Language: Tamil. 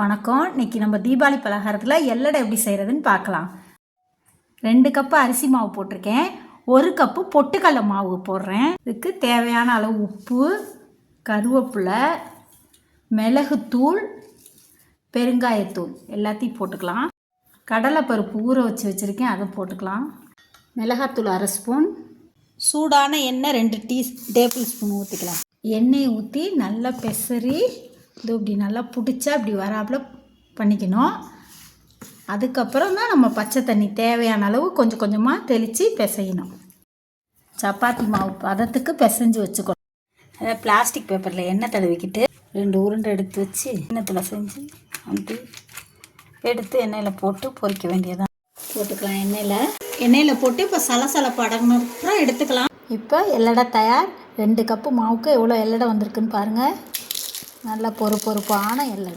வணக்கம். இன்றைக்கி நம்ம தீபாவளி பலகாரத்தில் எள்ளடை எப்படி செய்கிறதுன்னு பார்க்கலாம். 2 கப்பு அரிசி மாவு போட்டிருக்கேன். 1 கப்பு பொட்டுக்கடலை மாவு போடுறேன். இதுக்கு தேவையான அளவு உப்பு, கருவேப்பிலை, மிளகுத்தூள், பெருங்காயத்தூள் எல்லாத்தையும் போட்டுக்கலாம். கடலைப்பருப்பு ஊற வச்சுருக்கேன், அதை போட்டுக்கலாம். மிளகாத்தூள் 1/2 ஸ்பூன், சூடான எண்ணெய் 2 டேபிள் ஸ்பூன் ஊற்றிக்கலாம். எண்ணெயை ஊற்றி நல்லா பெசரி இது இப்படி நல்லா பிடிச்சா இப்படி வராப்புல பண்ணிக்கணும். அதுக்கப்புறம் தான் நம்ம பச்சை தண்ணி தேவையான அளவு கொஞ்சம் கொஞ்சமாக தெளித்து பிசையணும். சப்பாத்தி மாவு பதத்துக்கு பிசைஞ்சு வச்சுக்கணும். அதை பிளாஸ்டிக் பேப்பரில் எண்ணெய் தடவிக்கிட்டு 2 உருண்டை எடுத்து வச்சு எண்ணெயில் செஞ்சு அப்படி எடுத்து எண்ணெயில் போட்டு பொரிக்க வேண்டியதான். போட்டுக்கலாம். எண்ணெயில் போட்டு இப்போ சலசலப்பு அடங்கினப்புறம் எடுத்துக்கலாம். இப்போ எள்ளடை தயார். 2 கப்பு மாவுக்கு எவ்வளோ எள்ளடை வந்திருக்குன்னு பாருங்கள். நல்ல பொறுப்பான எள்ளடை.